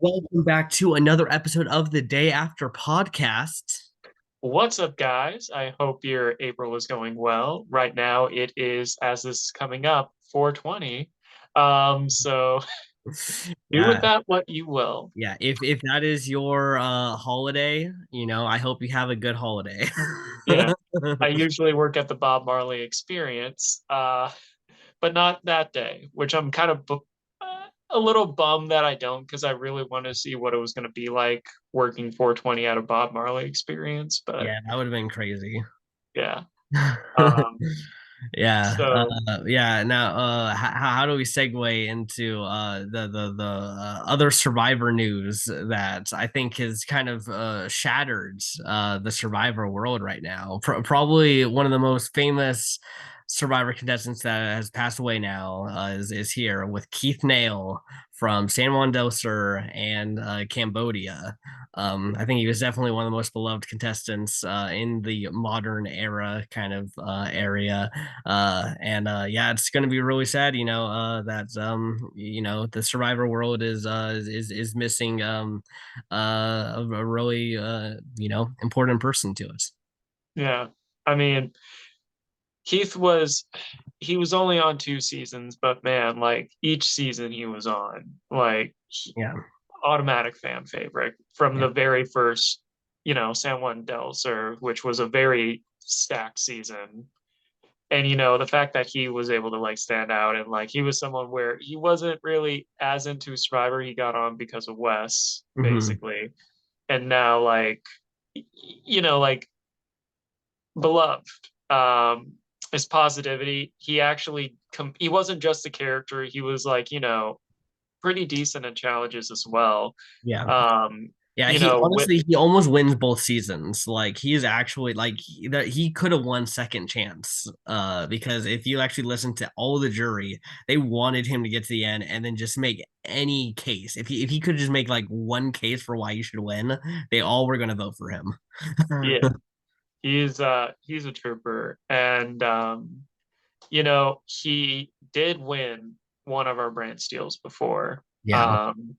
Welcome back to another episode of the Day After podcast. What's up, guys? I hope your April is going well. Right now, it is, as this is coming up, 420. So do with Yeah, that what you will. yeah. If that is your holiday, I hope you have a good holiday. Yeah, I usually work at the Bob Marley Experience, but not that day, which I'm kind of a little bummed that I don't, because I really want to see what it was going to be like working 420 at a Bob Marley Experience. But Yeah, that would have been crazy. yeah, um, Yeah, so yeah. Now, how do we segue into the other Survivor news that I think has kind of shattered the Survivor world right now? Probably one of the most famous Survivor contestants that has passed away now is here with Keith Nail from San Juan del Sur and Cambodia. I think he was definitely one of the most beloved contestants in the modern era kind of area. And yeah, it's going to be really sad, that the Survivor world is missing a really important person to us. yeah, I mean, Keith was he was only on 2 seasons, but man, like each season he was on, like Yeah, automatic fan favorite from yeah, the very first, San Juan del Sur, which was a very stacked season. And the fact that he was able to like stand out and like he was someone where he wasn't really as into Survivor, he got on because of Wes, hmm, basically. And now like beloved. His positivity. He actually he wasn't just a character. He was like pretty decent in challenges as well. yeah. Um, Yeah, you he know, with, honestly he almost wins both seasons. Like he is actually like he could have won second chance. Because if you actually listen to all the jury, they wanted him to get to the end and then just make any case. If he could just make like one case for why you should win, they all were gonna vote for him. yeah, he's a trooper, and he did win one of our brand steals before. Yeah. Um,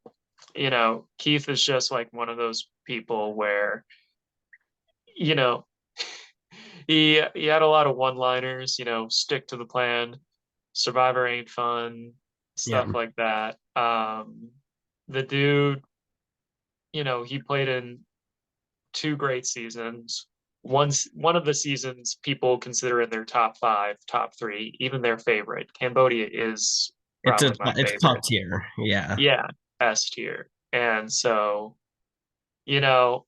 Keith is just like one of those people where you know he had a lot of one-liners, stick to the plan, Survivor ain't fun, Yeah. stuff like that. The dude, he played in two great seasons. One of the seasons people consider in their top five, top three, even their favorite. Cambodia is probably my It's top favorite. tier. Yeah. Yeah, S tier. And so, you know,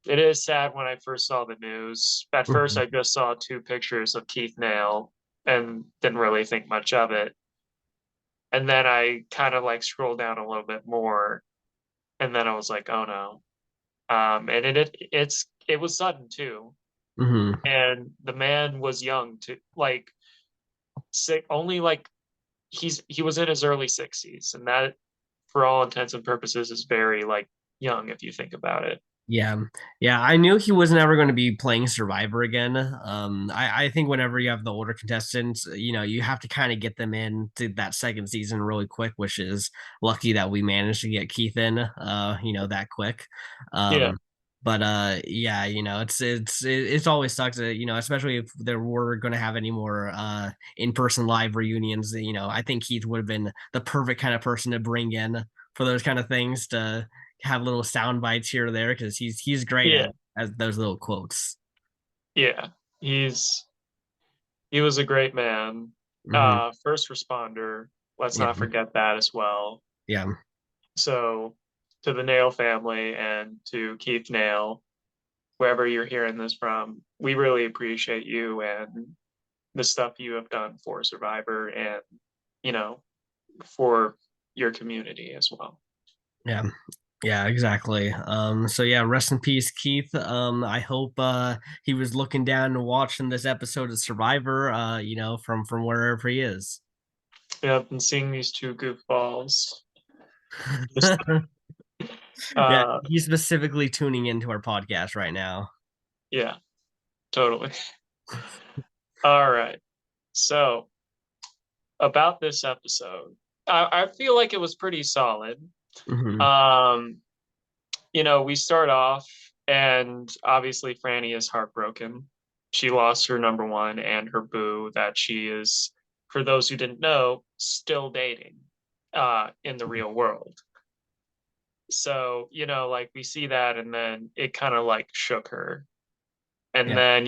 it is sad when I first saw the news. At first, Mhm. I just saw two pictures of Keith Nail and didn't really think much of it. And then I kind of like scrolled down a little bit more, and then I was like, oh no. And it was sudden too. Mhm. And the man was young too, like sick, only like he was in his early 60s, and that for all intents and purposes is very like young if you think about it. Yeah, yeah. I knew he wasn't ever going to be playing Survivor again. I think whenever you have the older contestants, you have to kind of get them in to that second season really quick, which is lucky that we managed to get Keith in, that quick. Yeah, But yeah, it's always sucks that, especially if there were going to have any more in-person live reunions. I think Keith would have been the perfect kind of person to bring in for those kind of things to have little sound bites here or there because he's great at yeah, as those little quotes. yeah. He's he was a great man. Hmm. First responder. Let's Yeah, not forget that as well. yeah, So, to the Nail family and to Keith Nail, wherever you're hearing this from, we really appreciate you and the stuff you have done for Survivor and, you know, for your community as well. yeah. Yeah, exactly. So yeah, rest in peace, Keith. I hope he was looking down and watching this episode of Survivor, from wherever he is. Yeah, I've been seeing these two goofballs. Just, Yeah, uh, he's specifically tuning into our podcast right now. yeah, totally. All right. So, about this episode. I feel like it was pretty solid. Hmm. Um, we start off, and obviously Franny is heartbroken. She lost her number one and her boo that she is, for those who didn't know, still dating in the real world. So, like we see that, and then it kind of like shook her. And Yeah. then,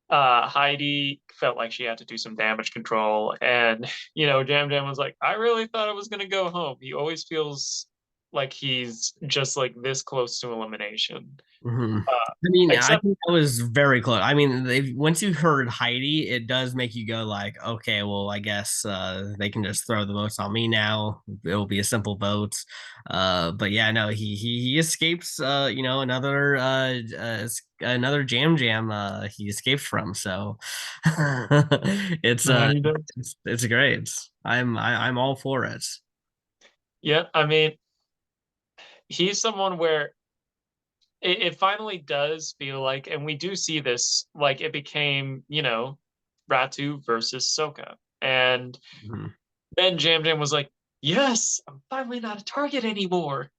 Heidi felt like she had to do some damage control. And, Jam Jam was like, I really thought I was going to go home. He always feels like he's just like this close to elimination. Hmm. Uh, I mean, I except, think that was very close. I mean, once you heard Heidi, it does make you go like, okay, well, I guess they can just throw the votes on me now. It'll be a simple vote. But yeah, no, he escapes. Another Jam Jam. He escaped from. So it's he does. it's great. I'm all for it. Yeah, I mean, he's someone where it finally does feel like, and we do see this, like it became, Ratu versus Soka. And Mhm. then Jam Jam was like, yes, I'm finally not a target anymore.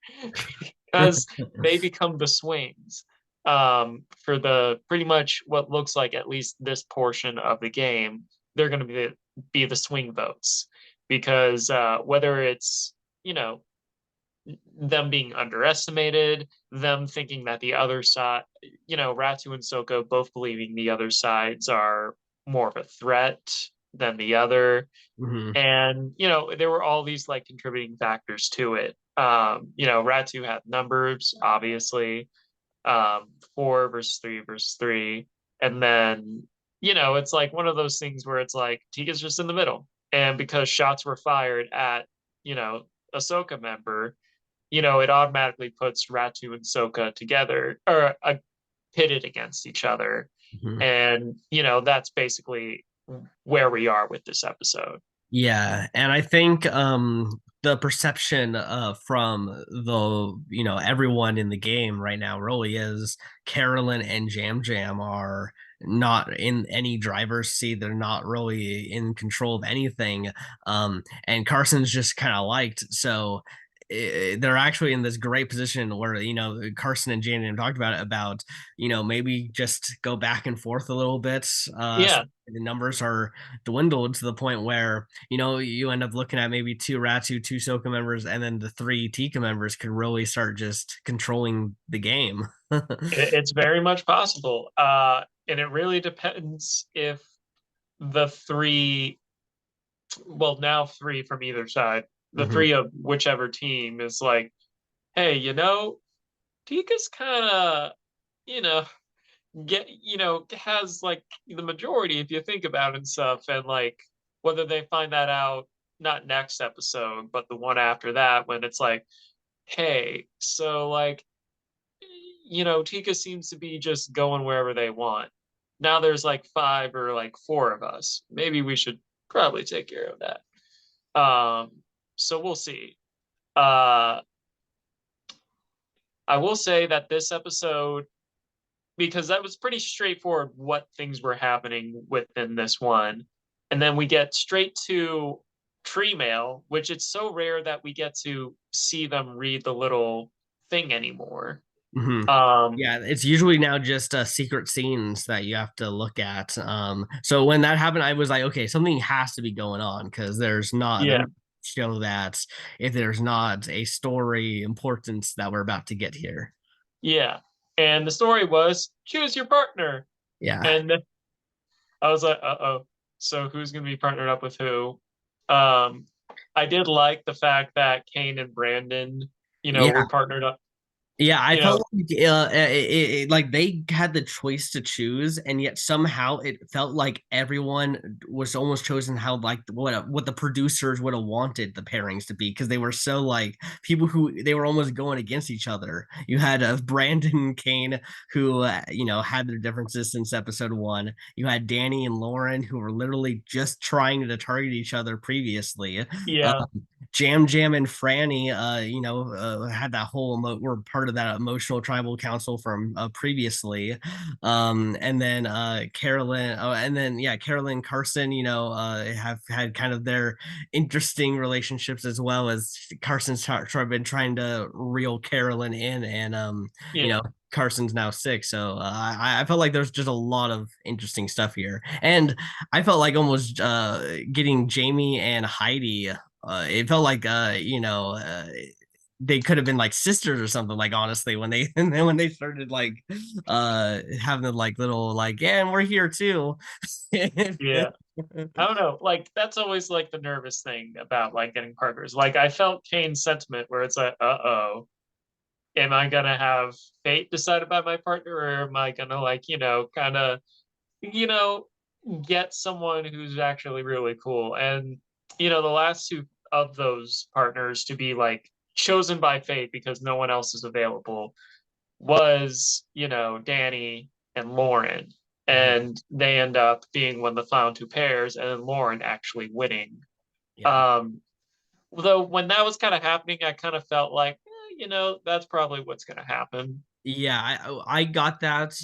Because they become the swings for the pretty much what looks like at least this portion of the game. They're going to be the swing votes because whether it's, you know, them being underestimated, them thinking that the other side, Ratu and Soko both believing the other sides are more of a threat than the other. Mhm. And, there were all these like contributing factors to it. Ratu had numbers, obviously, 4 versus 3 versus 3. And then, it's like one of those things where it's like Tika's just in the middle. And because shots were fired at, a Soka member, it automatically puts Ratu and Soka together or pitted against each other. Mhm. And, that's basically where we are with this episode. Yeah, and I think the perception from everyone in the game right now really is Carolyn and Jam Jam are not in any driver's seat. They're not really in control of anything. And Carson's just kind of liked. So they're actually in this great position where Carson and Jam Jam talked about it about maybe just go back and forth a little bit. So Yeah. the numbers are dwindled to the point where you end up looking at maybe two Ratu, two Soka members, and then the three Tika members could really start just controlling the game. It's very much possible. And it really depends if the three, well, now three from either side, the Mhm. three of whichever team is like, hey, Tika's kind of, you know, has like the majority if you think about it and stuff. And like whether they find that out, not next episode, but the one after that, when it's like, hey, so like, Tika seems to be just going wherever they want. Now there's like five or like four of us. Maybe we should probably take care of that. So we'll see. Uh, I will say that this episode, because that was pretty straightforward what things were happening within this one. And then we get straight to tree mail, which it's so rare that we get to see them read the little thing anymore. Mhm. Um, Yeah, it's usually now just secret scenes that you have to look at. So when that happened, I was like, okay, something has to be going on because they're yeah, not show that if there's not a story importance that we're about to get here. yeah. And the story was choose your partner. Yeah. And I was like, uh-oh. So who's going to be partnered up with who? Um, I did like the fact that Kane and Brandon, Yeah. were partnered up. Yeah, I You know, felt like like they had the choice to choose, and yet somehow it felt like everyone was almost chosen how like what the producers would have wanted the pairings to be because they were so like people who they were almost going against each other. You had Brandon and Kane who had their differences since episode one. You had Danny and Lauren who were literally just trying to target each other previously. yeah, Jam Jam and Franny, had that whole were part of that emotional tribal council from previously, and then Carolyn, oh, and then yeah, Carolyn Carson, have had kind of their interesting relationships as well as Carson's been trying to reel Carolyn in, and Yeah, Carson's now sick, so I felt like there's just a lot of interesting stuff here, and I felt like almost getting Jamie and Heidi. It felt like they could have been like sisters or something. Like honestly, when they and then when they started like having the like little like yeah, and we're here too. yeah. I don't know. Like that's always like the nervous thing about like getting partners. Like I felt Kane's sentiment where it's like, uh-oh, am I gonna have fate decided by my partner, or am I gonna like, kind of, you know, get someone who's actually really cool? And the last two of those partners to be like chosen by fate because no one else is available was, Danny and Lauren. Mhm. And they end up being one of the final two pairs, and then Lauren actually winning. Yeah. Um, though when that was kind of happening, I kind of felt like, that's probably what's going to happen. Yeah, I got that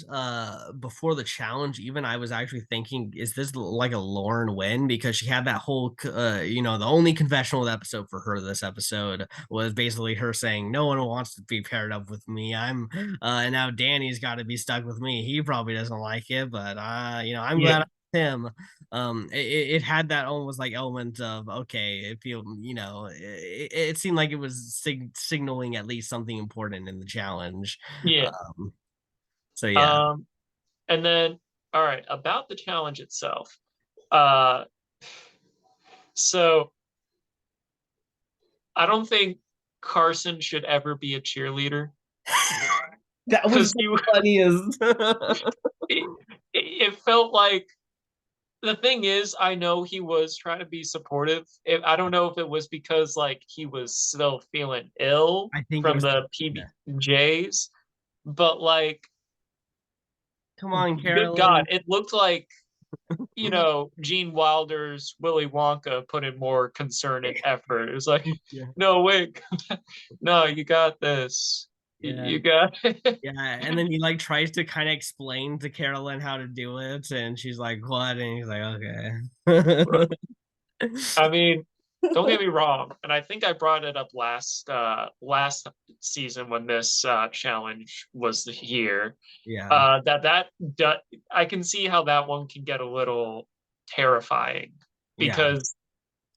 before the challenge. Even I was actually thinking, is this like a Lauren win? Because she had that whole the only confessional episode for her this episode was basically her saying, no one wants to be paired up with me. And now Danny's got to be stuck with me. He probably doesn't like it, but I'm glad Yeah, I'm with him. It had that almost like element of okay, it feel it seemed like it was signaling at least something important in the challenge. yeah. um, so yeah. Um, and then, all right, about the challenge itself. Uh, so I don't think Carson should ever be a cheerleader That was because the funniest. it, it felt like the thing is, I know he was trying to be supportive. I don't know if it was because like he was still feeling ill I think it from was the yeah. PBJs, but like, Come on, good God, Carolyn. it looked like Gene Wilder's Willy Wonka put in more concern and effort. It was like, Yeah. no, wait, no, you got this. Yeah. You got it. Yeah, and then he like tries to kind of explain to Carolyn how to do it, and she's like, "What?" And he's like, "Okay." I mean, don't get me wrong, and I think I brought it up last season when this challenge was here. Yeah, That I can see how that one can get a little terrifying yeah, because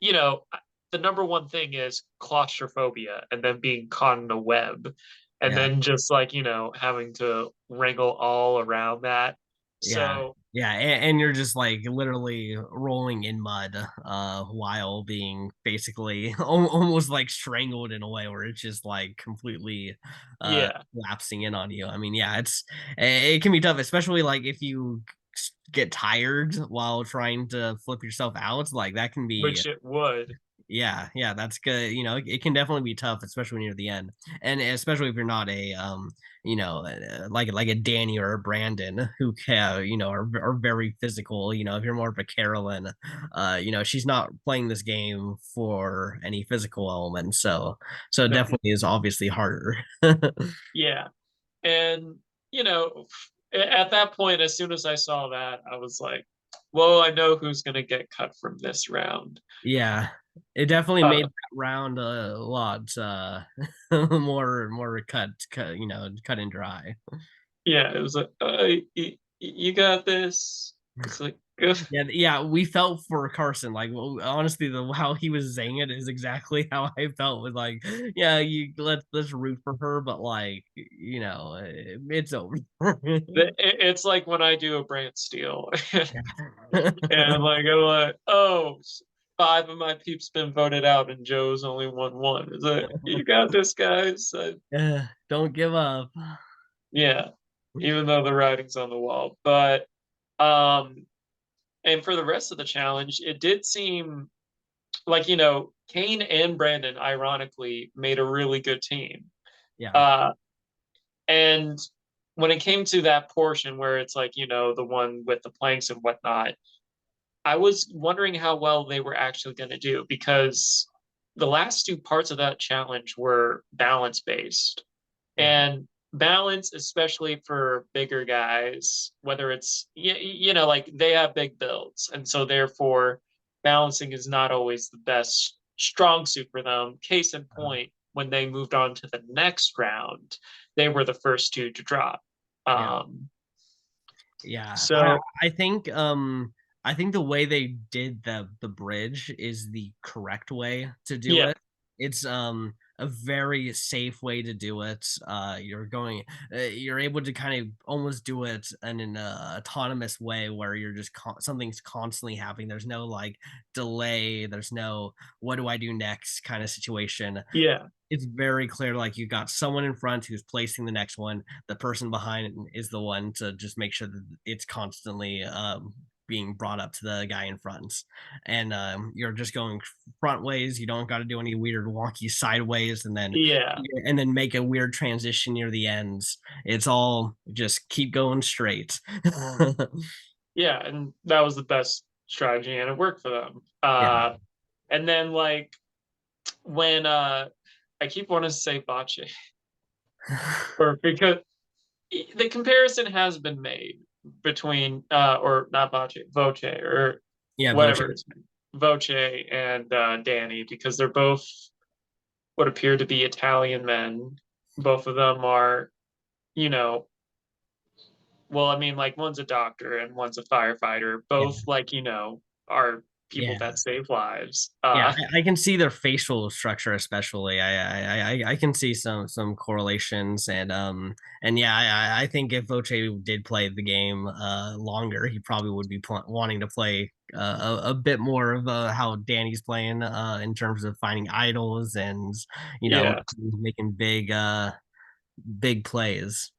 you know the number one thing is claustrophobia and then being caught in a web and yeah. then just like having to wrangle all around that. Yeah, So yeah, and you're just like literally rolling in mud while being basically almost like strangled in a way where it's just like completely yeah, collapsing in on you. I mean, yeah, it can be tough, especially like if you get tired while trying to flip yourself out, like that can be which it would. yeah, that's good. It can definitely be tough, especially near the end, and especially if you're not a like a Danny or a Brandon who can are very physical. If you're more of a Carolyn, she's not playing this game for any physical element, so it No, definitely is obviously harder. yeah. And, at that point, as soon as I saw that, I was like, well, I know who's going to get cut from this round. Yeah, it definitely Uh, made that round a lot more cut and dry. yeah, it was like, you got this. It's like, Yeah, we felt for Carson. Like, well, honestly, the how he was saying it is exactly how I felt. With like, yeah, you let's root for her, but like, it's over. it's like when I do a Brant Steele. And I'm like, oh, five of my peeps been voted out and Joe's only won one. It's like, you got this, guys. Yeah, don't give up. Yeah, even though the writing's on the wall. But um and for the rest of the challenge, it did seem like, Kane and Brandon ironically made a really good team. Yeah, Uh and when it came to that portion where it's like, the one with the planks and whatnot, I was wondering how well they were actually going to do because the last two parts of that challenge were balance based. Yeah. And balance, especially for bigger guys, whether it's like they have big builds, and so therefore balancing is not always the best strong suit for them. Case in point, when they moved on to the next round, they were the first two to drop. Yeah. Um, Yeah. so I think the way they did the bridge is the correct way to do yeah, it. It's a very safe way to do it. You're able to kind of almost do it in an autonomous way where you're just something's constantly happening. There's no like delay. There's no what do I do next kind of situation. yeah, It's very clear like you got someone in front who's placing the next one. The person behind is the one to just make sure that it's constantly being brought up to the guy in front. And you're just going front ways. You don't got to do any weird wonky sideways yeah, and then make a weird transition near the ends. It's all just keep going straight. yeah, and that was the best strategy, and it worked for them. Yeah. And then like when I keep wanting to say Bache, or because the comparison has been made between or not Bache, Voce, or Yeah, Voce. whatever it's Voce and Danny, because they're both what appear to be Italian men. Both of them are, you know, well, I mean, like one's a doctor and one's a firefighter. Yeah. Both like, are people Yeah. that save lives. Yeah, I can see their facial structure, especially. I can see some correlations, and yeah, I think if Voce did play the game longer, he probably would be wanting to play a bit more of how Danny's playing in terms of finding idols and you know Yeah. making big plays.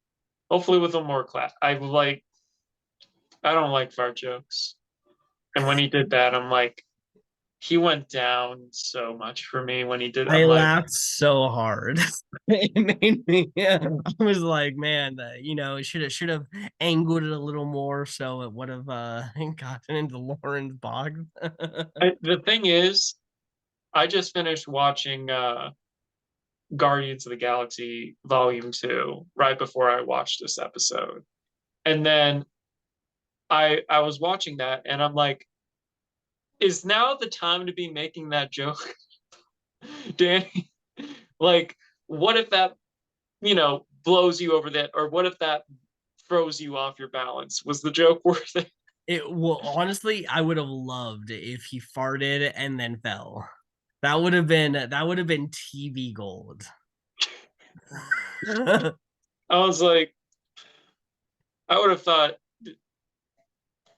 Hopefully with a more class. I don't like fart jokes. And when he did that, I'm like, he went down so much for me when he did. I I'm like, laughed so hard. It made me, yeah. I was like, man, should have angled it a little more so it would have gotten into Lauren's box. the thing is, I just finished watching Guardians of the Galaxy Volume 2 right before I watched this episode. And then I was watching that and I'm like, is now the time to be making that joke, Danny? Like, what if that, blows you over that, or what if that throws you off your balance? Was the joke worth it? Well, honestly, I would have loved if he farted and then fell. That would have been TV gold. I was like, I would have thought,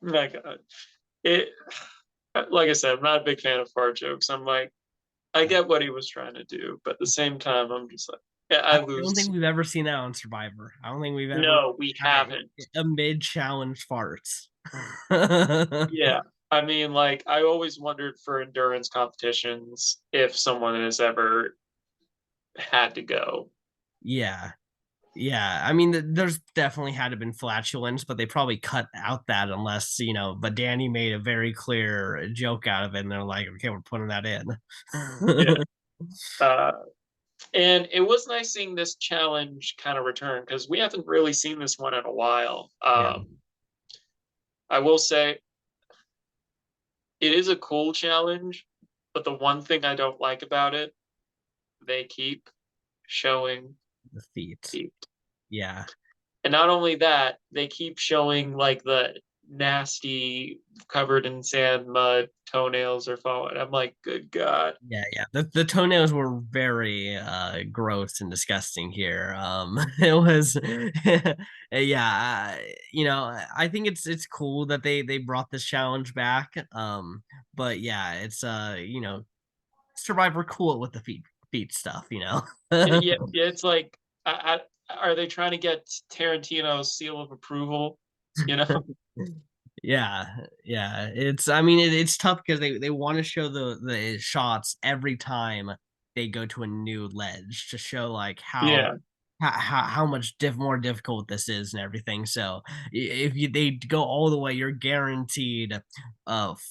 my God, it. Like I said, I'm not a big fan of fart jokes. I'm like, I get what he was trying to do, but at the same time, I'm just like, yeah, I I don't think lose. we've ever seen that on Survivor. I don't think we've ever No, we had haven't. a mid-challenge farts. Yeah. I mean, like, I always wondered for endurance competitions if someone has ever had to go. Yeah. Yeah. I mean, there's definitely had to been flatulence, but they probably cut out that unless, but Danny made a very clear joke out of it. And they're like, okay, we're putting that in. Yeah. Uh, and it was nice seeing this challenge kind of return because we haven't really seen this one in a while. Yeah. I will say it is a cool challenge, but the one thing I don't like about it, they keep showing The feet. feet. Yeah. And not only that, they keep showing like the nasty, covered in sand, mud, toenails are falling. I'm like, good God. Yeah, yeah. The toenails were very gross and disgusting here. It was yeah, I think it's cool that they brought this challenge back. But yeah, it's Survivor cool with the feet stuff. Yeah, yeah, it's like, are they trying to get Tarantino's seal of approval? You know? Yeah, yeah. I mean it's tough because they want to show the shots every time they go to a new ledge to show like how Yeah. how much more difficult this is and everything. So if they go all the way, you're guaranteed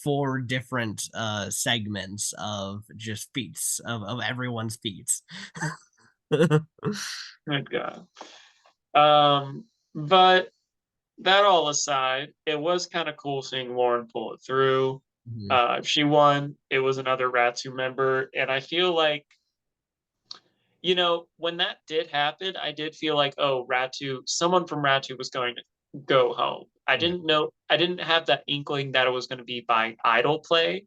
4 different segments of just feats of everyone's feats. Good God. But that all aside, it was kind of cool seeing Lauren pull it through. Mhm. She won. It was another Ratu member, and I feel like, when that did happen, I did feel like, oh, Ratu, someone from Ratu was going to go home. I Yeah. didn't know, I didn't have that inkling that it was going to be by idol play,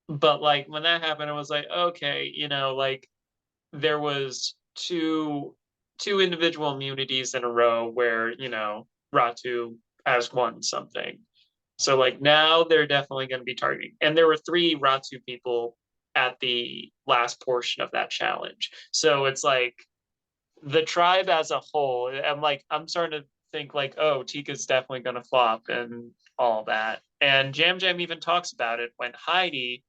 but like when that happened, I was like, okay, like there was two individual immunities in a row where Ratu has won something. So like now they're definitely going to be targeting, and there were 3 Ratu people at the last portion of that challenge. So it's like the tribe as a whole. I'm starting to think like, oh, Tika's definitely going to flop and all that. And Jam Jam even talks about it when Heidi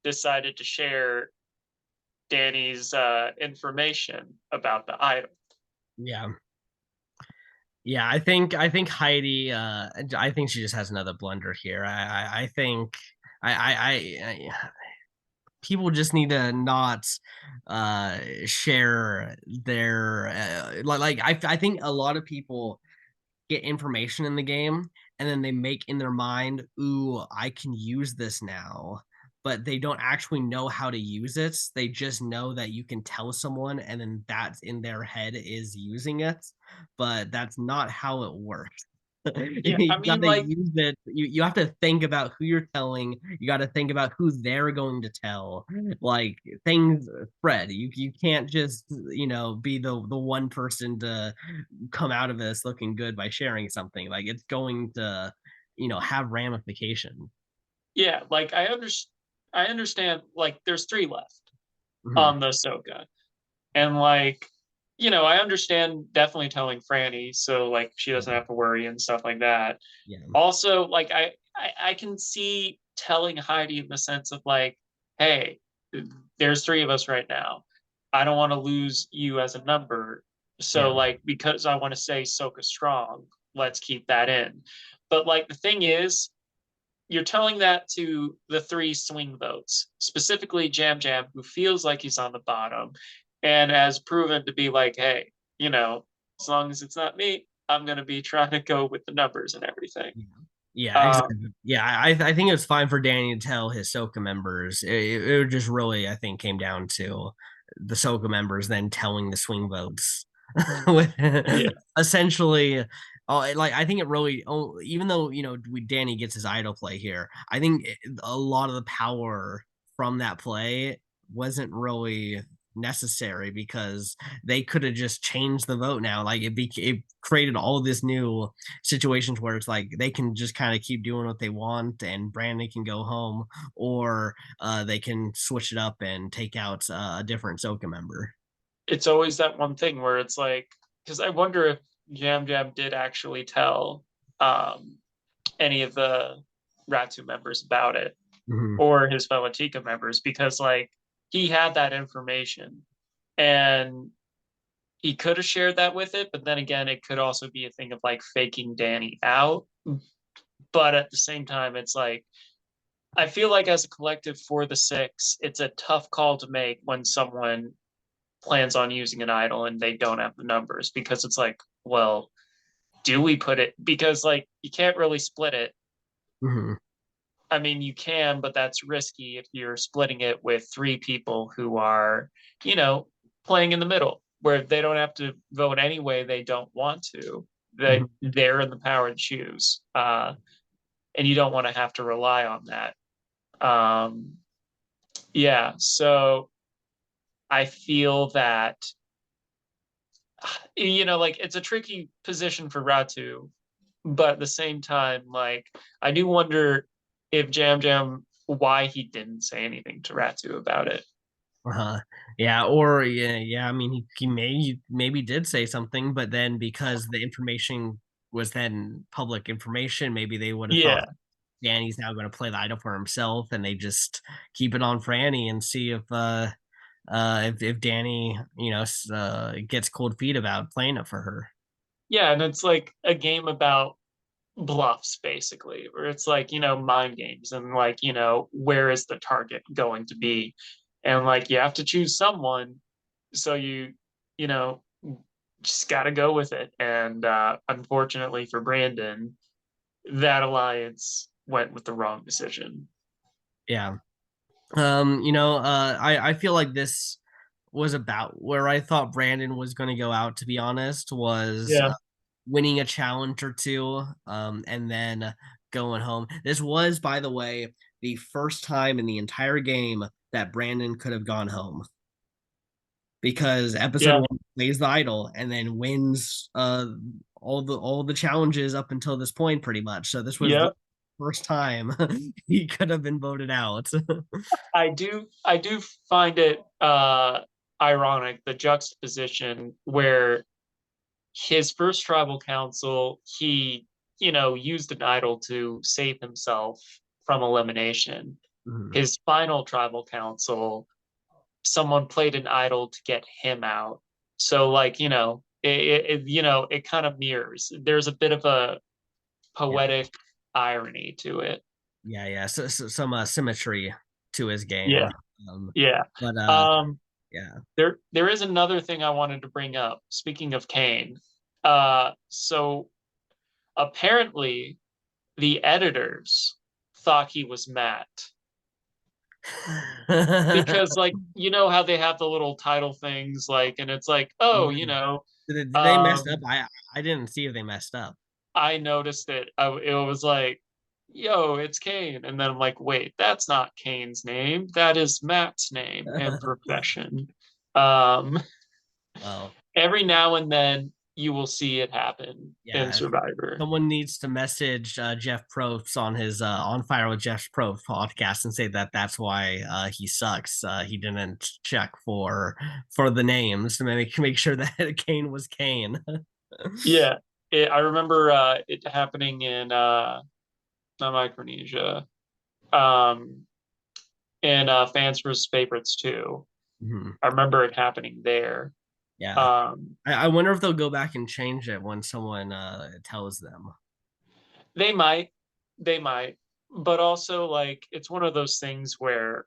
decided to share Danny's information about the idol. Yeah. Yeah, I think Heidi I think she just has another blunder here. I think I people just need to not share their I think a lot of people get information in the game and then they make in their mind, ooh, I can use this now, but they don't actually know how to use it. They just know that you can tell someone and then that's in their head is using it, but that's not how it works. Yeah, You I mean, gotta like, use it. You have to think about who you're telling. You got to think about who they're going to tell. Like things spread. You can't just be the one person to come out of this looking good by sharing something. Like it's going to have ramification. yeah, like I understand. Like, there's 3 left Mhm. on the Soka, and like, I understand definitely telling Franny so like she doesn't Yeah. have to worry and stuff like that. Yeah. Also, like I can see telling Heidi in the sense of like, hey, there's 3 of us right now. I don't want to lose you as a number. So Yeah. like because I want to say Soka strong, let's keep that in. But like the thing is, you're telling that to the 3 swing votes, specifically Jam Jam, who feels like he's on the bottom and has proven to be like, hey, as long as it's not me, I'm going to be trying to go with the numbers and everything. Yeah. Yeah, Um, exactly. Yeah, I think it's fine for Danny to tell his Soka members. It just really, I think, came down to the Soka members then telling the swing votes. yeah, Essentially, like I think it really, even though Danny gets his idol play here, I think a lot of the power from that play wasn't really necessary because they could have just changed the vote now. Like it created all this new situations where it's like they can just kind of keep doing what they want and Brandon can go home, or they can switch it up and take out a different Soka member. it's always that one thing where it's like, because I wonder if Jam Jam did actually tell um, any of the Ratu members about it Mhm. or his fellow Tika members because like he had that information and he could have shared that with it, but then again, it could also be a thing of like faking Danny out. But at the same time, it's like I feel like as a collective for the 6, it's a tough call to make when someone plans on using an idol and they don't have the numbers because it's like, well, do we put it because like you can't really split it. Mhm. I mean, you can, but that's risky if you're splitting it with 3 people who are, you know, playing in the middle where they don't have to vote anyway they don't want to. Mhm. They're in the power to choose, and you don't want to have to rely on that. Um, yeah, so I feel that like it's a tricky position for Ratu, but at the same time, like I do wonder if Jam Jam why he didn't say anything to Ratu about it. Uh-huh. Yeah, or yeah. I mean, he maybe did say something, but then because the information was then public information, maybe they would have thought Yeah, Danny's now going to play the idol for himself, and they just keep it on Franny and see if if Danny, gets cold feet about playing it for her. Yeah, and it's like a game about bluffs basically, where it's like, mind games and like, where is the target going to be? And like you have to choose someone, so you know, just got to go with it. And unfortunately for Brandon, that alliance went with the wrong decision. Yeah. I feel like this was about where I thought Brandon was going to go out, to be honest, was Yeah. winning a challenge or two, and then going home. This was, by the way, the first time in the entire game that Brandon could have gone home, because episode Yeah. one plays the idol and then wins all the challenges up until this point, pretty much. So this was Yeah. first time he could have been voted out. I do find it ironic, the juxtaposition where his first tribal council, he, used an idol to save himself from elimination. Mhm. His final tribal council, someone played an idol to get him out. So like, it kind of mirrors. There's a bit of a Yeah, poetic irony to it. yeah. So some symmetry to his game. Yeah. Yeah. But Um, yeah. there is another thing I wanted to bring up. Speaking of Kane, so apparently the editors thought he was Matt because, like, how they have the little title things, like, and it's like, oh, Did they mess up? um, I didn't see if they messed up. I noticed it. It was like, yo, it's Kane, and then I'm like, wait, that's not Kane's name. That is Matt's name and profession. Um, Well, every now and then you will see it happen in yeah. Survivor. Someone needs to message Jeff Probst on his On Fire with Jeff Probst podcast and say that that's why he sucks. He didn't check for the names to make sure that Kane was Kane. Yeah, I remember it happening in not Micronesia, um, in Fans vs. Favorites too. Mhm. I remember it happening there. Yeah, Um, I wonder if they'll go back and change it when someone tells them. they might, they might, but also like it's one of those things where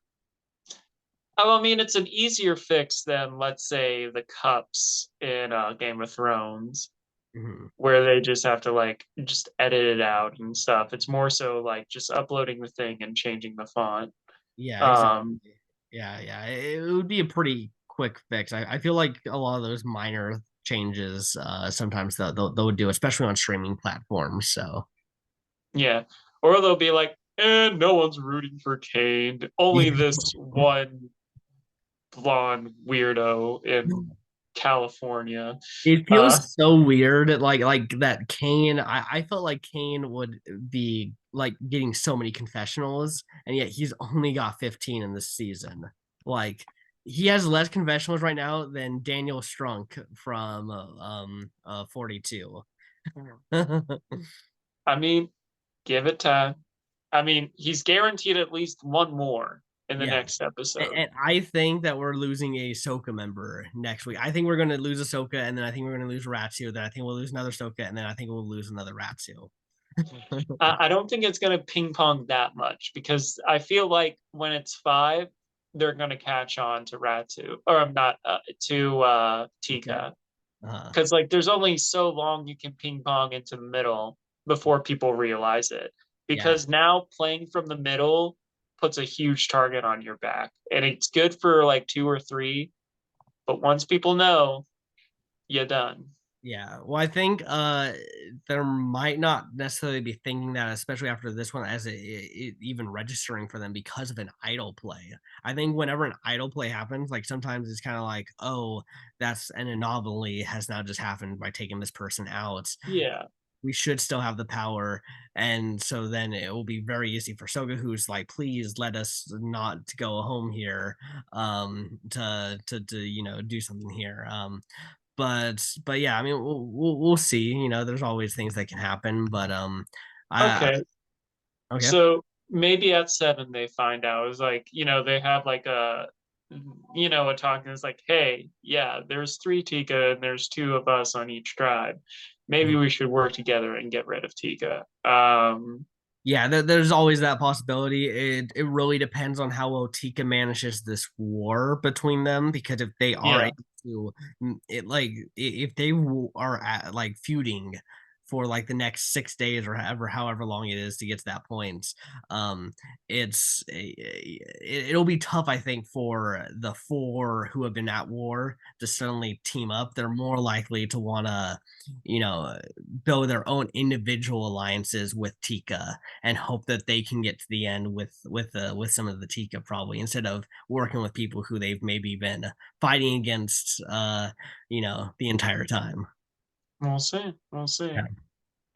I mean it's an easier fix than, let's say, the cups in Game of Thrones, Mhm. where they just have to like just edit it out and stuff. It's more so like just uploading the thing and changing the font. Yeah, exactly. Um, Yeah. It would be a pretty quick fix. I feel like a lot of those minor changes sometimes they'll do, especially on streaming platforms. So yeah. Or they'll be like, no one's rooting for Kane. Only yeah. this one blonde weirdo in California. It Uh, feels so weird, like that Kane. I felt like Kane would be like getting so many confessionals, and yet he's only got 15 in this season. Like he has less confessionals right now than Daniel Strunk from 42. I mean, give it time. I mean, he's guaranteed at least one more in the Yeah. next episode. And I think that we're losing a Ahsoka member next week. I think we're going to lose Ahsoka, and then I think we're going to lose Ratsu. Then I think we'll lose another Ahsoka, and then I think we'll lose another Ratsu. I don't think it's going to ping pong that much because I feel like when it's five, they're going to catch on to Ratu, or I'm not, to Okay. Tika. Uh, Because like there's only so long you can ping pong into the middle before people realize it. yeah. Because now playing from the middle puts a huge target on your back. And it's good for like two or three, but once people know, you're done. Yeah. Well, I think there might not necessarily be thinking that, especially after this one, as it even registering for them because of an idle play. I think whenever an idle play happens, like sometimes it's kind of like, oh, that's an anomaly has now just happened by taking this person out. Yeah. We should still have the power, and so then it will be very easy for Soga, who's like, please let us not go home here, to do something here. But yeah, I mean, we'll see. There's always things that can happen, but I Okay. okay. So maybe at seven they find out. It's like, they have like a talk and it's like, hey, yeah, there's three Tika and there's two of us on each tribe. Maybe we should work together and get rid of Tika. Yeah, there's always that possibility. It really depends on how well Tika manages this war between them, because if they are yeah, able to, it like if they are at, like feuding for like the next 6 days or however long it is to get to that point, um, it'll be tough, I think, for the four who have been at war to suddenly team up. They're more likely to want to, you know, build their own individual alliances with Tika and hope that they can get to the end with some of the Tika, probably, instead of working with people who they've maybe been fighting against the entire time. we'll see. We'll see. Yeah.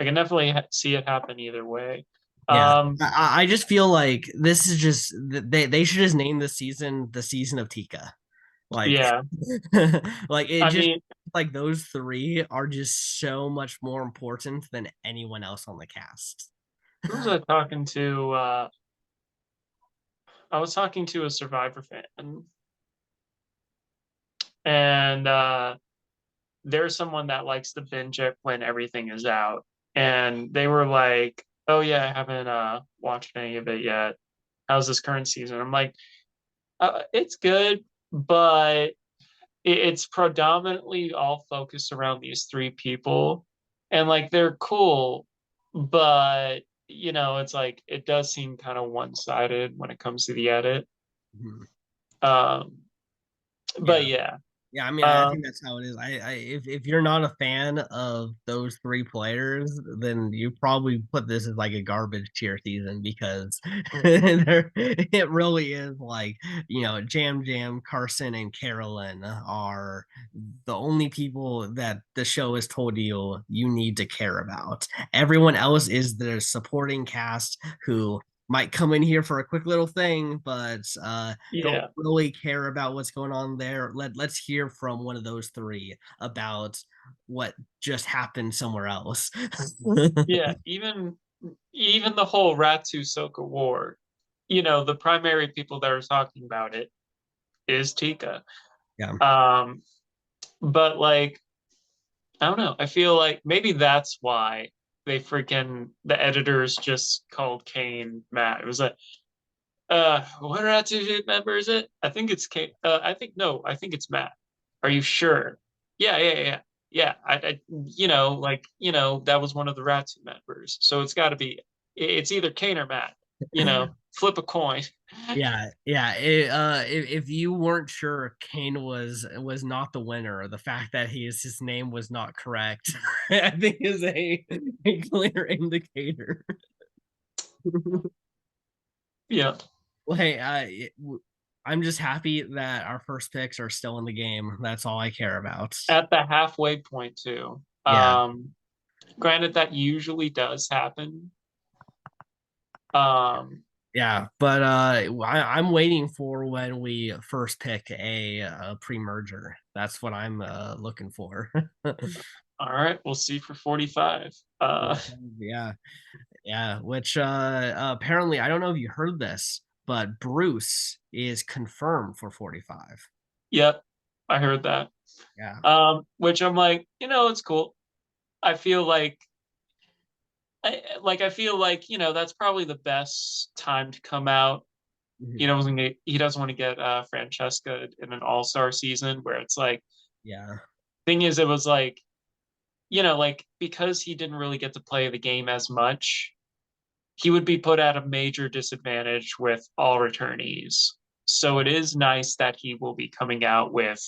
I can definitely see it happen either way. Yeah. Um, I just feel like this is just they should just name the season the season of Tika. Like yeah. like it I just mean, like those three are just so much more important than anyone else on the cast. who was I talking to? I was talking to a Survivor fan, and there's someone that likes to binge it when everything is out, and they were like, "Oh yeah, I haven't watched any of it yet. How's this current season?" I'm like, "It's good, but it's predominantly all focused around these three people, and like they're cool, but it's like it does seem kind of one-sided when it comes to the edit." Mhm. Um, but Yeah. yeah, Yeah, I mean, I um, think that's how it is. If you're not a fan of those three players, then you probably put this as like a garbage tier season, because it really is like, Jam Jam, Carson, and Carolyn are the only people that the show has told you need to care about. Everyone else is the supporting cast who might come in here for a quick little thing, but don't yeah, really care about what's going on there. Let's hear from one of those three about what just happened somewhere else. yeah. Even the whole Ratu Soka war, the primary people that are talking about it is Tika. Yeah. Um, but like, I don't know. I feel like maybe that's why the editors just called Kane Matt. It was like, what Ratu member is it? I think it's Kane. I think no, I think it's Matt. Are you sure? Yeah, yeah, yeah. Yeah, that was one of the Ratu members. So it's got to be, it's either Kane or Matt. Flip a coin. Yeah. If you weren't sure Kane was not the winner, the fact that his name was not correct, I think is a clear indicator. Yeah, Well, hey, I'm just happy that our first picks are still in the game. That's all I care about. at the halfway point too. Yeah, Granted, that usually does happen. Um, yeah, but I'm waiting for when we first pick a pre-merger. That's what I'm looking for. all right, we'll see for 45. Yeah, yeah. Which apparently, I don't know if you heard this, but Bruce is confirmed for 45. Yep, I heard that. Yeah. Which I'm like, it's cool. I feel like I feel like, that's probably the best time to come out. Mhm. He doesn't want to get Francesca in an all-star season where it's like, Yeah. thing is, it was like, like because he didn't really get to play the game as much, he would be put at a major disadvantage with all returnees. So it is nice that he will be coming out with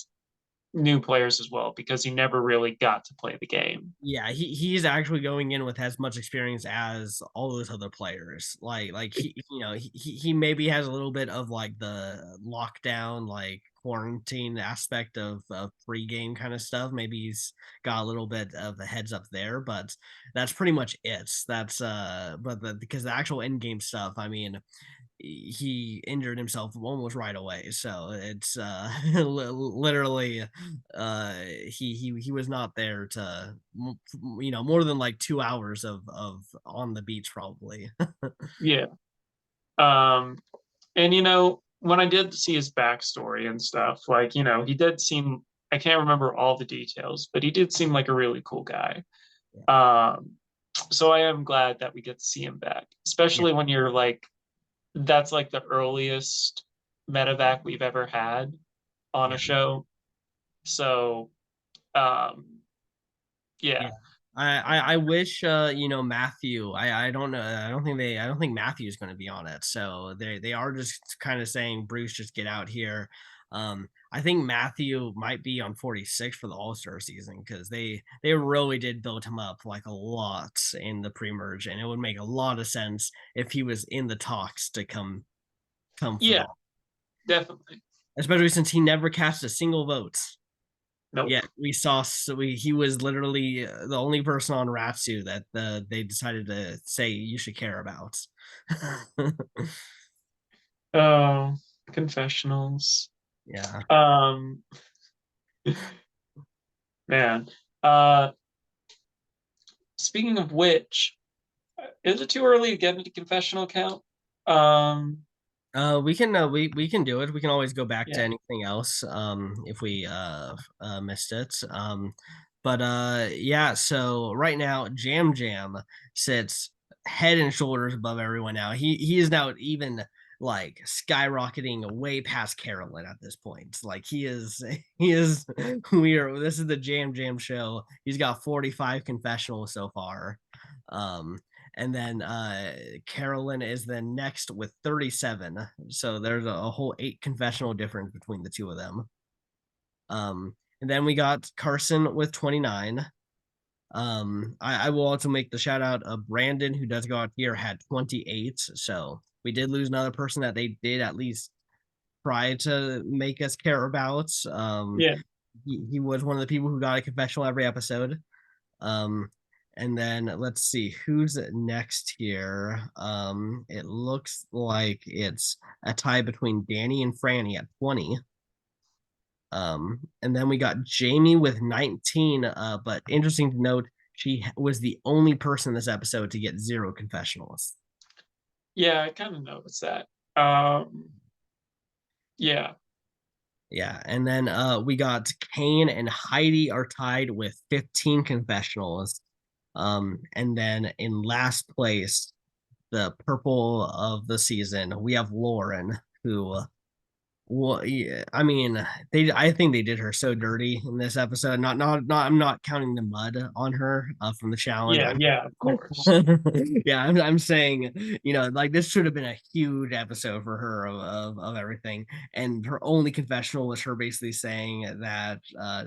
new players as well because he never really got to play the game. Yeah, he's actually going in with as much experience as all those other players. Like he maybe has a little bit of like the lockdown, like quarantine aspect of pre-game kind of stuff. Maybe he's got a little bit of a heads up there, but that's pretty much it. That's because the actual end game stuff, I mean, he injured himself almost right away. So it's literally he was not there to more than like 2 hours of on the beach probably. Yeah. And when I did see his backstory and stuff, like, you know, he did seem, I can't remember all the details, but he did seem like a really cool guy. Yeah. Um, so I am glad that we get to see him back, Yeah. especially when you're like, that's like the earliest medevac we've ever had on a Yeah. show. So, um, Yeah. yeah, I wish Matthew. I don't know. I don't think Matthew's going to be on it. So they are just kind of saying Bruce just get out here. I think Matthew might be on 46 for the All-Star season because they really did build him up like a lot in the pre-merge, and it would make a lot of sense if he was in the talks to come for yeah, the, definitely. especially since he never cast a single vote. Nope. Yeah, we saw. So he was literally the only person on Ratsu that they decided to say you should care about. Oh, confessionals. Yeah. Um, man. Uh, speaking of which, is it too early to get into confessional count? Um, We can do it. We can always go back to yeah, anything else if we missed it. But yeah, so right now Jam Jam sits head and shoulders above everyone now. He is now even like skyrocketing way past Carolyn at this point. Like he is we are this is the Jam Jam show. He's got 45 confessionals so far. Um and then Carolyn is then next with 37. So there's a whole 8 confessional difference between the two of them. And then we got Carson with 29. I will also make the shout out of Brandon, who does go out here, had 28. So we did lose another person that they did at least try to make us care about. yeah. He was one of the people who got a confessional every episode. Um, and then let's see who's next here. It looks like it's a tie between Danny and Franny at 20. And then we got Jamie with 19. But interesting to note, she was the only person this episode to get 0 confessionals. Yeah, I kind of noticed that. Yeah, Yeah, and then we got Kane and Heidi are tied with 15 confessionals. And then in last place, the purple of the season, we have Lauren, who, well, yeah, I mean, I think they did her so dirty in this episode. Not. I'm not counting the mud on her from the challenge. yeah, yeah, of course. Yeah, I'm saying, like this should have been a huge episode for her of everything. And her only confessional was her basically saying that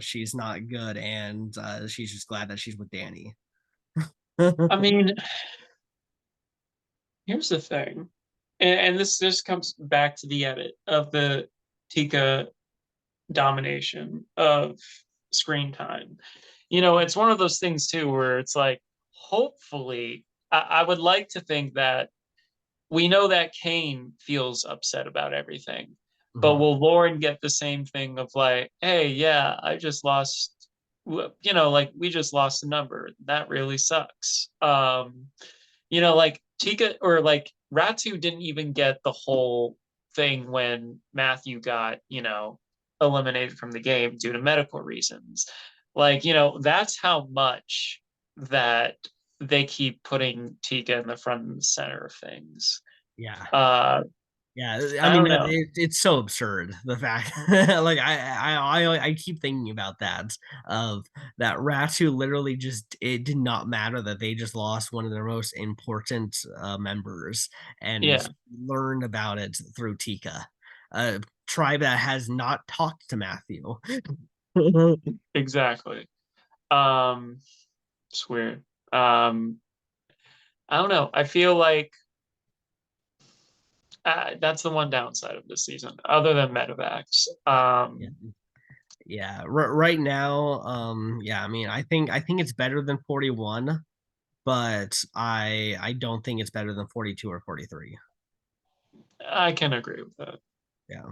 she's not good and she's just glad that she's with Danny. I mean, here's the thing, and this comes back to the edit of the Tika domination of screen time. You know, it's one of those things too where it's like, hopefully, I would like to think that we know that Kane feels upset about everything, but Mhm. will Lauren get the same thing of like, hey, yeah, I just lost, like we just lost a number. That really sucks. Like Tika or like Ratu didn't even get the whole thing when Matthew got, eliminated from the game due to medical reasons. Like, that's how much that they keep putting Tika in the front and the center of things. Yeah. Uh, Yeah, I I mean don't know. it's so absurd the fact like I keep thinking about that of that Ratu literally just it did not matter that they just lost one of their most important members and Yeah, learned about it through Tika, a tribe that has not talked to Matthew. exactly. Um, it's weird. Um, I don't know. I feel like that's the one downside of this season, other than medevacs. Yeah. Yeah, right now, yeah, I mean, I think it's better than 41, but I don't think it's better than 42 or 43. I can agree with that. Yeah.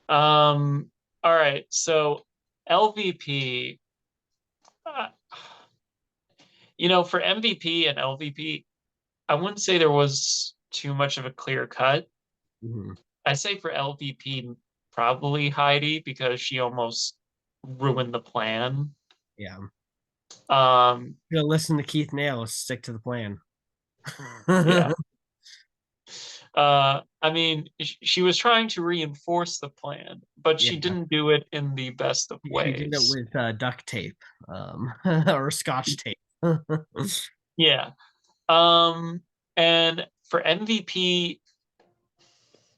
Um, all right. So LVP, uh, for MVP and LVP, I wouldn't say there was too much of a clear cut. Mhm. I say for LVP, probably Heidi because she almost ruined the plan. Yeah. Um, You gotta listen to Keith Nail, stick to the plan. yeah. I mean, she was trying to reinforce the plan, but she Yeah. didn't do it in the best of She did it ways. with duct tape, or scotch tape. Yeah. Um, and for MVP,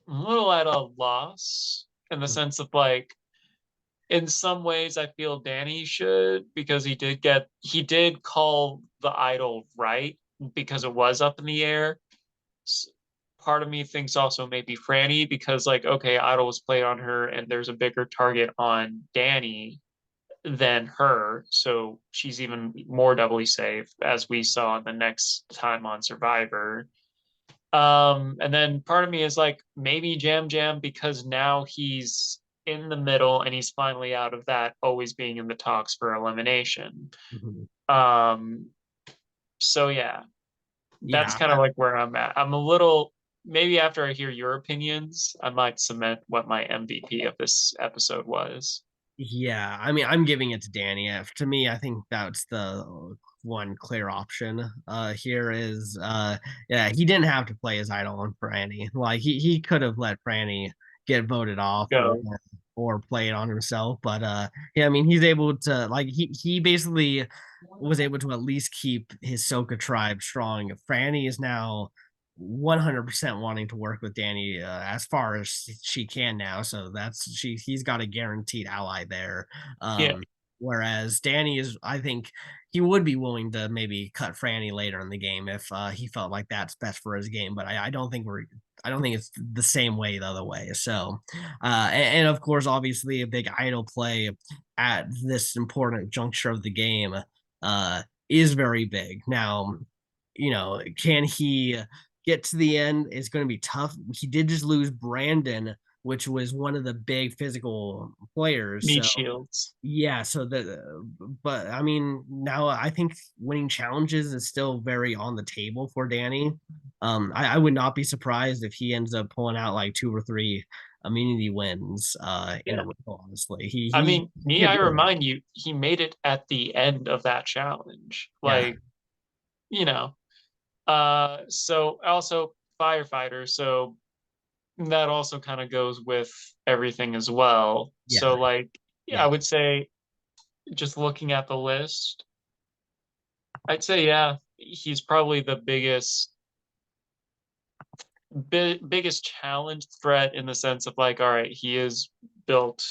I'm a little at a loss in the sense of like, in some ways, I feel Danny should because he did call the idol right because it was up in the air. Part of me thinks also maybe Franny because like, okay, idol was played on her and there's a bigger target on Danny than her, so she's even more doubly safe as we saw in the next time on Survivor. And then part of me is like maybe Jam Jam because now he's in the middle and he's finally out of that always being in the talks for elimination. Mhm. Um, so yeah, that's Yeah, kind of like where I'm at. I'm a little maybe after I hear your opinions, I might cement what my MVP of this episode was. yeah. I mean, I'm giving it to Danny. To me, I think that's the one clear option. Here is, yeah, he didn't have to play his idol on Franny. Like he could have let Franny get voted off Go. or play it on himself. But yeah, I mean, he's able to like he basically was able to at least keep his Soka tribe strong. Franny is now 100% wanting to work with Danny as far as she can now. So he's got a guaranteed ally there. Yeah, Whereas Danny is, I think he would be willing to maybe cut Franny later in the game if he felt like that's best for his game. But I don't think it's the same way the other way. So, and of course, obviously, a big idol play at this important juncture of the game is very big. Now, can he get to the end? Is going to be tough. He did just lose Brandon, which was one of the big physical players. need So shields. yeah, but I mean, now I think winning challenges is still very on the table for Danny. I would not be surprised if he ends up pulling out like two or three immunity wins in Yeah. a row. Honestly, he I he mean, he me, could I do it. remind you, he made it at the end of that challenge. Yeah, Like, you know, so also firefighter, so that also kind of goes with everything as well. yeah, So like, yeah, I yeah, would say just looking at the list, I'd say yeah, he's probably the biggest challenge threat in the sense of like, all right, he is built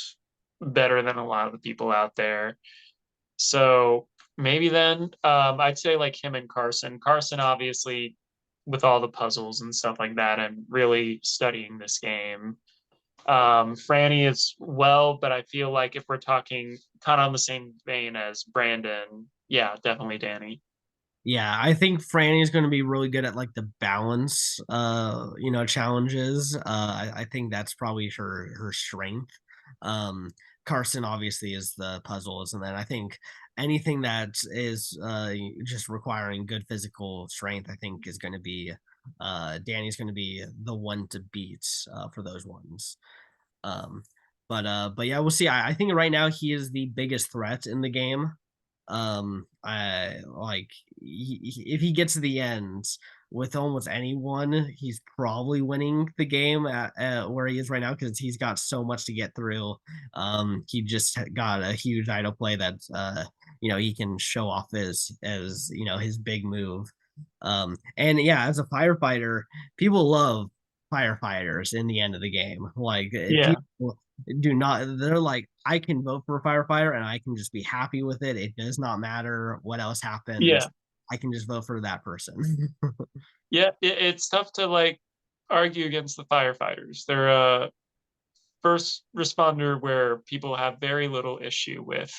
better than a lot of the people out there. So maybe then I'd say like him and Carson. Carson obviously with all the puzzles and stuff like that and really studying this game. Franny as well, but I feel like if we're talking kind of on the same vein as Brandon, yeah, definitely Danny. yeah. I think Franny is going to be really good at like the balance, challenges. I think that's probably her strength. Um, Carson obviously is the puzzles, and then I think anything that is just requiring good physical strength, I think is going to be Danny's going to be the one to beat for those ones. Um, but yeah, we'll see. I think right now he is the biggest threat in the game. I like if he gets to the end with almost anyone, he's probably winning the game at where he is right now because he's got so much to get through. He just got a huge idol play that he can show off as his big move. And yeah, as a firefighter, people love firefighters in the end of the game. Like Yeah, people do not, they're like, I can vote for a firefighter and I can just be happy with it. It does not matter what else happens. yeah, I can just vote for that person. yeah. It's tough to like argue against the firefighters. They're a first responder where people have very little issue with.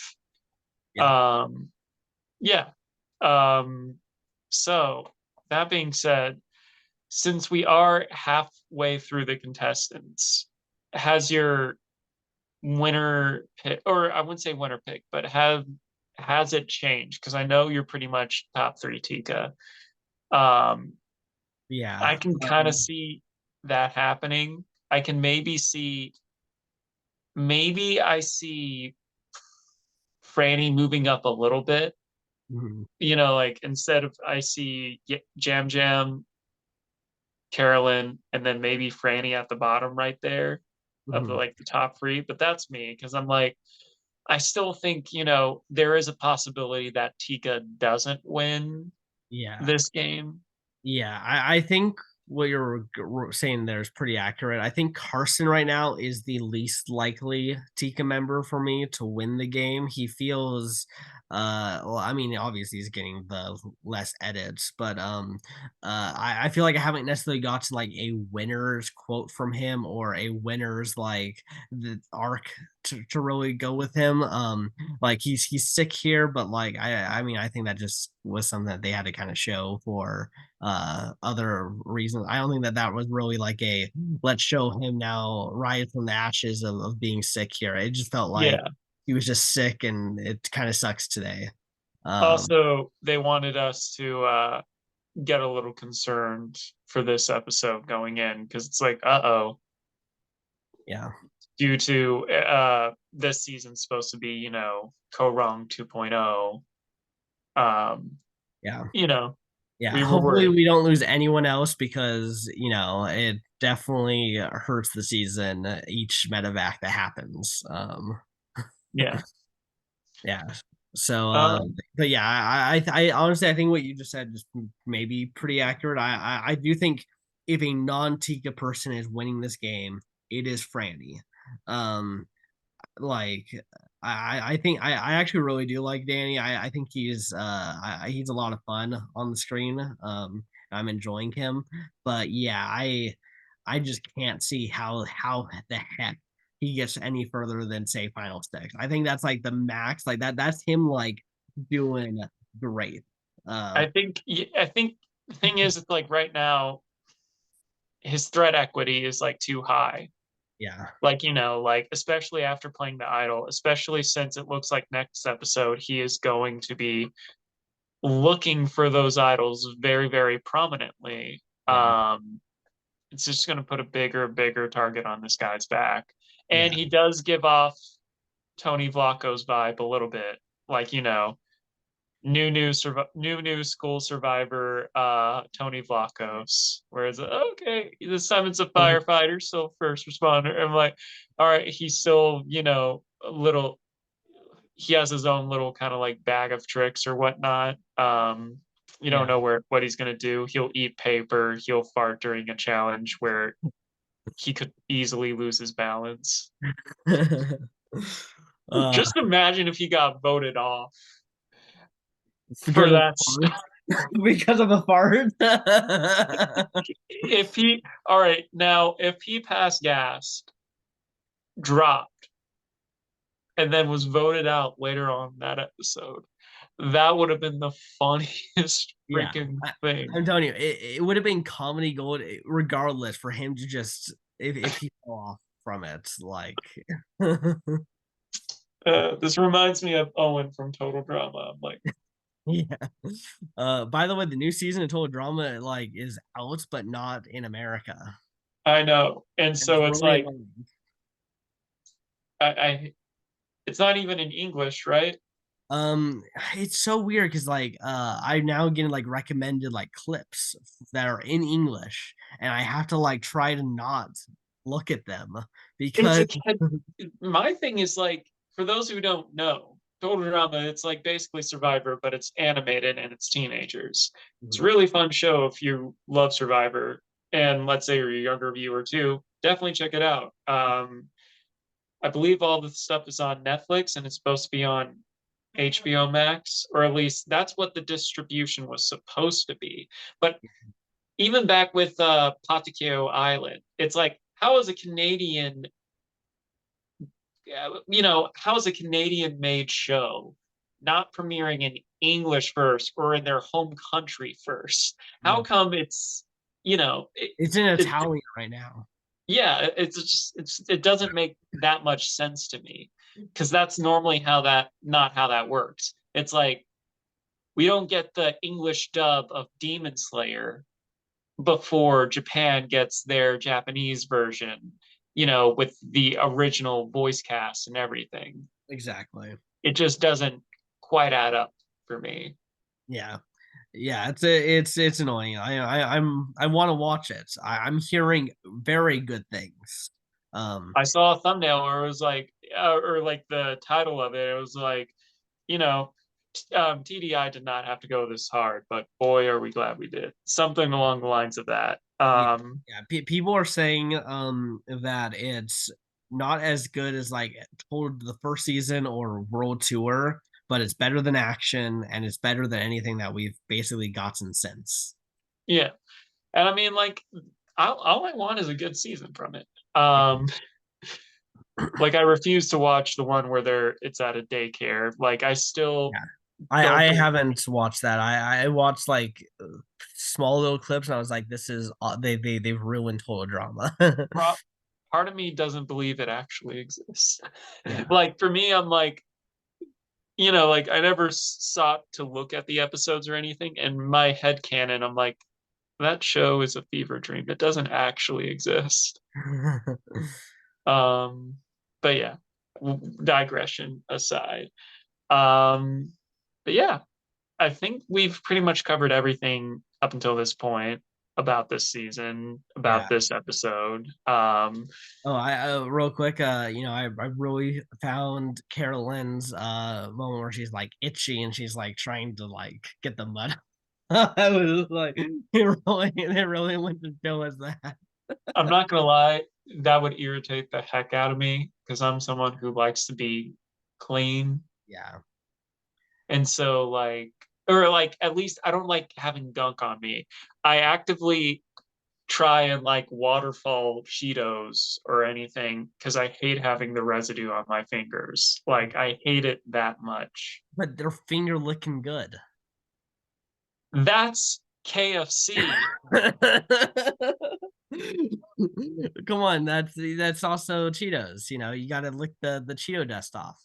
Yeah. Um, yeah. Um, so that being said, since we are halfway through the contestants, has your winner pick, or I wouldn't say winner pick, but has it changed? Because I know you're pretty much top three, Tika. Um, Yeah. I can kind of see that happening. I can maybe I see Franny moving up a little bit. Mhm. Like instead of I see Jam Jam, Carolyn, and then maybe Franny at the bottom right there of the Mhm. like the top three. But that's me because I'm like, I still think, there is a possibility that Tika doesn't win Yeah. this game. Yeah, I think what you're saying there is pretty accurate. I think Carson right now is the least likely Tika member for me to win the game. He feels, well, I mean, obviously he's getting the less edits, but I feel like I haven't necessarily gotten like a winner's quote from him or a winner's like the arc to really go with him. Like he's sick here, but like I mean I think that just was something that they had to kind of show for other reasons. I don't think that that was really like a let's show him now rise from the ashes of being sick here. It just felt like Yeah. he was just sick and it kind of sucks today. Um, Also, they wanted us to get a little concerned for this episode going in because it's like, uh-oh, yeah, due to this season's supposed to be, Ko-Rong 2.0. Um, yeah, you know, yeah. we were Hopefully worried. we don't lose anyone else because it definitely hurts the season each medevac that happens. Yeah. Yeah. So, Um, but yeah, I honestly I think what you just said is maybe pretty accurate. I do think if a non-Tika person is winning this game, it is Franny. Um, like I think I actually really do like Danny. I think he's a lot of fun on the screen. I'm enjoying him, but yeah, I just can't see how the heck he gets any further than say final six. I think that's like the max. Like that's him like doing great. I Um, think I think the thing is, it's like right now his threat equity is like too high. yeah, Like, like especially after playing the idol, especially since it looks like next episode he is going to be looking for those idols very, very prominently. yeah, It's just going to put a bigger target on this guy's back. And yeah. he does give off Tony Vlacho's vibe a little bit. Like, new school survivor Tony Vlachos. Whereas okay, this time it's a firefighter, still first responder. I'm like, all right, he's still, a little he has his own little kind of like bag of tricks or whatnot. You don't Yeah. know what he's gonna do. He'll eat paper, he'll fart during a challenge where he could easily lose his balance. uh, Just imagine if he got voted off for because of that. because of a fart. If he, all right, now if he passed gas, dropped, and then was voted out later on that episode, that would have been the funniest Yeah, freaking I, thing. I'm telling you, it would have been comedy gold regardless for him to just if he fell off from it. Like, This reminds me of Owen from Total Drama. I'm like, yeah. By the way, the new season of Total Drama like is out, but not in America. I know, and And it's so it's really like, annoying. I it's not even in English, right? Um, it's so weird because like I'm now getting like recommended like clips that are in English, and I have to like try to not look at them It's because a my thing is like for those who don't know, Total Drama, it's like basically Survivor, but it's animated and it's teenagers. It's a really fun show if you love Survivor, and let's say you're a younger viewer too. Definitely check it out. I believe all the stuff is on Netflix and it's supposed to be on HBO Max, or at least that's what the distribution was supposed to be. But even back with Patakio Island, it's like, how is a Canadian, how is a Canadian made show not premiering in English first or in their home country first? How yeah. come it's, It's in it Italian right now. yeah, it's just it doesn't make that much sense to me because that's normally not how that works. It's like we don't get the English dub of Demon Slayer before Japan gets their Japanese version, with the original voice cast and everything. Exactly. It just doesn't quite add up for me. Yeah. Yeah, it's annoying. I want to watch it. I'm hearing very good things. I saw a thumbnail where it was like, or like the title of it, it was like, you know, TDI did not have to go this hard, but boy, are we glad we did. Something along the lines of that. Yeah, yeah. People are saying that it's not as good as like toward the first season or World Tour, but it's better than Action and it's better than anything that we've basically gotten since. Yeah. And I mean, like, all I want is a good season from it. Um, like I refuse to watch the one where it's at a daycare. Like I still Yeah. don't I believe. haven't watched that. I watched like small little clips and I was like, this is they've ruined total drama. Part of me doesn't believe it actually exists. Yeah. Like for me, I'm like, like I never sought to look at the episodes or anything. And my head canon, I'm like, that show is a fever dream. It doesn't actually exist. Um, but yeah, digression aside. Um, but yeah, I think we've pretty much covered everything up until this point about this season, about Yeah. this episode. Oh, I real quick, I really found Carolyn's moment where she's like itchy and she's like trying to like get the mud. I was like, it really went to show us that. I'm not gonna lie, that would irritate the heck out of me because I'm someone who likes to be clean. Yeah. And so or like at least I don't like having gunk on me. I actively try and like waterfall Cheetos or anything because I hate having the residue on my fingers. Like I hate it that much. But they're finger licking good. That's KFC. Come on, that's also Cheetos. You got to lick the Cheeto dust off.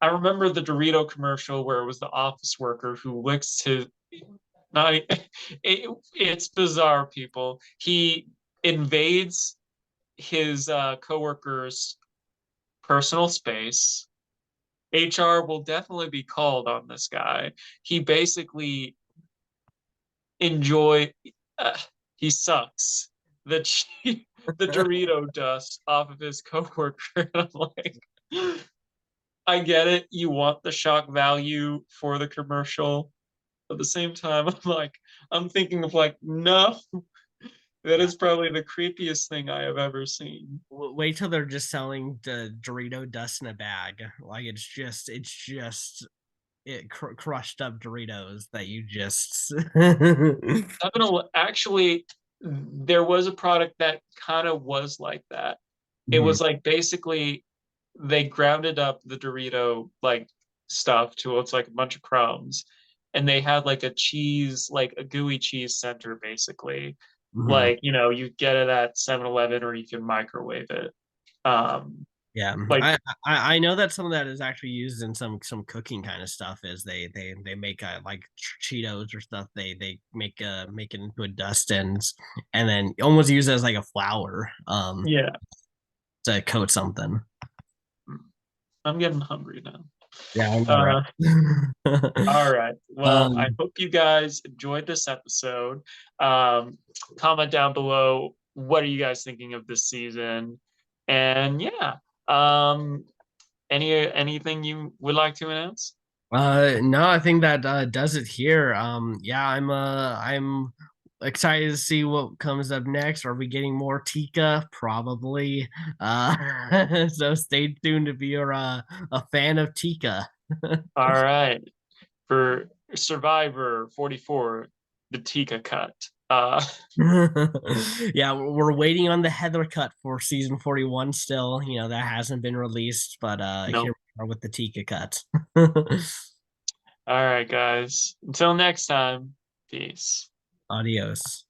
I remember the Dorito commercial where it was the office worker who licks his not it's bizarre, people. He invades his coworker's personal space. HR will definitely be called on this guy. He basically enjoy uh, he sucks the Dorito dust off of his coworker. And I'm like, I get it. You want the shock value for the commercial. At the same time, I'm thinking of like, no, that Yeah. is probably the creepiest thing I have ever seen. Wait till they're just selling the Dorito dust in a bag. Like it's just crushed up Doritos that you just. Actually, there was a product that kind of was like that. It Mhm. was like basically they grounded up the Dorito like stuff to it's like a bunch of crumbs, and they had like a cheese, like a gooey cheese center, basically. Mhm. Like, you get it at 7-Eleven or you can microwave it. Um, Yeah, like I know that some of that is actually used in some cooking kind of stuff. Is they make like Cheetos or stuff. They make it into a dust and then almost use it as like a flour yeah, to coat something. I'm getting hungry now. Yeah, I know, Uh, right? all right. Well, I um, hope you guys enjoyed this episode. Um, Comment down below, what are you guys thinking of this season? And yeah, um, anything you would like to announce? no, I think that does it here. Yeah, I'm excited to see what comes up next. Are we getting more Tika? Probably. So stay tuned if you're a fan of Tika. All right. For Survivor 44, the Tika cut. Yeah, we're waiting on the Heather cut for season 41 still. That hasn't been released, but here Nope. we are with the Tika cut. All right, guys. Until next time, peace. Adios.